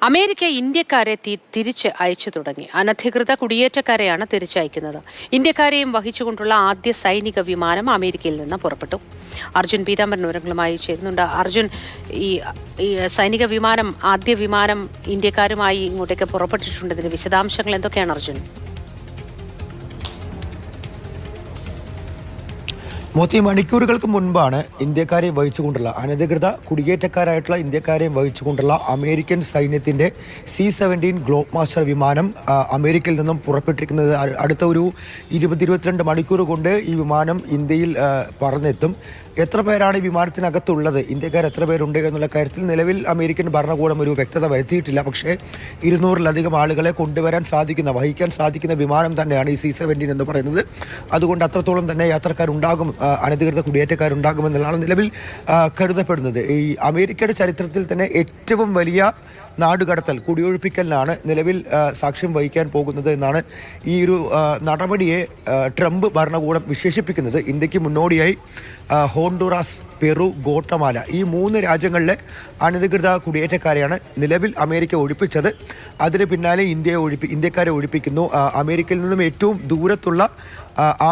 America ഇന്ത്യക്കാരെ തിരിച്ച് അയച്ചു തുടങ്ങി. അനധികൃത കുടിയേറ്റക്കാരെയാണ് തിരിച്ചയക്കുന്നത്. ഇന്ത്യക്കാരെയും വഹിച്ചുകൊണ്ടുള്ള ആദ്യ സൈനിക വിമാനം അമേരിക്കയിൽ നിന്ന് പുറപ്പെട്ടു. അർജുൻ പീതാംബരൻ വിവരങ്ങളുമായി ചേരുന്നുണ്ട്. അർജുൻ, ഈ സൈനിക വിമാനം, ആദ്യ വിമാനം ഇന്ത്യക്കാരുമായി ഇങ്ങോട്ടേക്ക് പുറപ്പെട്ടിട്ടുണ്ട്. ഇതിന്റെ വിശദാംശങ്ങൾ എന്തൊക്കെയാണ് അർജുൻ? മോത്തി, മണിക്കൂറുകൾക്ക് മുൻപാണ് ഇന്ത്യക്കാരെ വഹിച്ചുകൊണ്ടുള്ള അനധികൃത കുടിയേറ്റക്കാരായിട്ടുള്ള ഇന്ത്യക്കാരെ വഹിച്ചുകൊണ്ടുള്ള അമേരിക്കൻ സൈന്യത്തിന്റെ C-17 ഗ്ലോബ് മാസ്റ്റർ വിമാനം അമേരിക്കയിൽ നിന്നും പുറപ്പെട്ടിരിക്കുന്നത്. അടുത്ത ഒരു 20-22 മണിക്കൂർ കൊണ്ട് ഈ വിമാനം ഇന്ത്യയിൽ പറന്നെത്തും. എത്ര പേരാണ് ഈ വിമാനത്തിനകത്തുള്ളത്, ഇന്ത്യക്കാർ എത്ര പേരുണ്ട് എന്നുള്ള കാര്യത്തിൽ നിലവിൽ അമേരിക്കൻ ഭരണകൂടം ഒരു വ്യക്തത വരുത്തിയിട്ടില്ല. പക്ഷേ 200-ലധികം ആളുകളെ വഹിക്കാൻ സാധിക്കുന്ന വിമാനം തന്നെയാണ് ഈ C-17 എന്ന് പറയുന്നത്. അതുകൊണ്ട് അത്രത്തോളം തന്നെ യാത്രക്കാരുണ്ടാകും, അനധികൃത കുടിയേറ്റക്കാരുണ്ടാകുമെന്നുള്ളതാണ് നിലവിൽ കരുതപ്പെടുന്നത്. ഈ അമേരിക്കയുടെ ചരിത്രത്തിൽ തന്നെ ഏറ്റവും വലിയ നാടുകടത്തൽ, കുടിയൊഴിപ്പിക്കലിനാണ് നിലവിൽ സാക്ഷ്യം വഹിക്കാൻ പോകുന്നത് എന്നാണ് ഈ ഒരു നടപടിയെ ട്രംപ് ഭരണകൂടം വിശേഷിപ്പിക്കുന്നത്. ഇന്ത്യക്ക് മുന്നോടിയായി ഹോണ്ടുറാസ്, പെറു, ഗോട്ടമാല ഈ 3 രാജ്യങ്ങളിലെ അനധികൃത കുടിയേറ്റക്കാരെയാണ് നിലവിൽ അമേരിക്ക ഒഴിപ്പിച്ചത്. അതിന് പിന്നാലെ ഇന്ത്യക്കാരെ ഒഴിപ്പിക്കുന്നു. അമേരിക്കയിൽ നിന്നും ഏറ്റവും ദൂരത്തുള്ള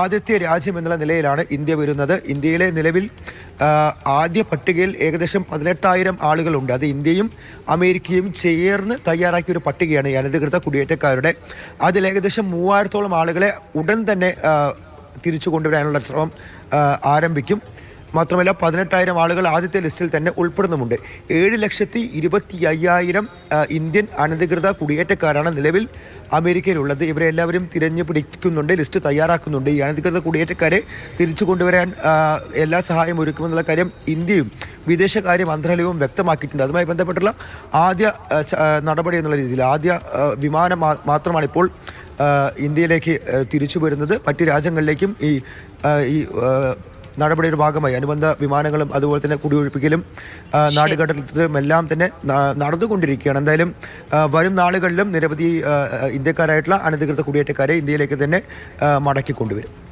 ആദ്യത്തെ രാജ്യം എന്നുള്ള നിലയിലാണ് ഇന്ത്യ വരുന്നത്. ഇന്ത്യയിലെ നിലവിൽ ആദ്യ പട്ടികയിൽ ഏകദേശം 18,000 ആളുകളുണ്ട്. അത് ഇന്ത്യയും അമേരിക്കയും ചേർന്ന് തയ്യാറാക്കിയ ഒരു പട്ടികയാണ് ഈ അനധികൃത കുടിയേറ്റക്കാരുടെ. അതിൽ ഏകദേശം 3,000-ഓളം ആളുകളെ ഉടൻ തന്നെ തിരിച്ചു കൊണ്ടുവരാനുള്ള ശ്രമം ആരംഭിക്കും. മാത്രമല്ല 18,000 ആളുകൾ ആദ്യത്തെ ലിസ്റ്റിൽ തന്നെ ഉൾപ്പെടുന്നുമുണ്ട്. 7,25,000 ഇന്ത്യൻ അനധികൃത കുടിയേറ്റക്കാരാണ് നിലവിൽ അമേരിക്കയിലുള്ളത്. ഇവരെ എല്ലാവരും തിരഞ്ഞു പിടിക്കുന്നുണ്ട്, ലിസ്റ്റ് തയ്യാറാക്കുന്നുണ്ട്. ഈ അനധികൃത കുടിയേറ്റക്കാരെ തിരിച്ചു കൊണ്ടുവരാൻ എല്ലാ സഹായം ഒരുക്കുമെന്നുള്ള കാര്യം ഇന്ത്യയും വിദേശകാര്യ മന്ത്രാലയവും വ്യക്തമാക്കിയിട്ടുണ്ട്. അതുമായി ബന്ധപ്പെട്ടുള്ള ആദ്യ നടപടി എന്നുള്ള രീതിയിൽ ആദ്യ വിമാനം മാത്രമാണ് ഇപ്പോൾ ഇന്ത്യയിലേക്ക് തിരിച്ചു വരുന്നത്. മറ്റ് രാജ്യങ്ങളിലേക്കും ഈ നടപടിയുടെ ഭാഗമായി അനുബന്ധ വിമാനങ്ങളും അതുപോലെ തന്നെ കുടിയൊഴിപ്പിക്കലും നാടുകടത്തലും എല്ലാം തന്നെ നടന്നുകൊണ്ടിരിക്കുകയാണ്. എന്തായാലും വരും നാളുകളിലും നിരവധി ഇന്ത്യക്കാരായിട്ടുള്ള അനധികൃത കുടിയേറ്റക്കാരെ ഇന്ത്യയിലേക്ക് തന്നെ മടക്കി കൊണ്ടുവരും.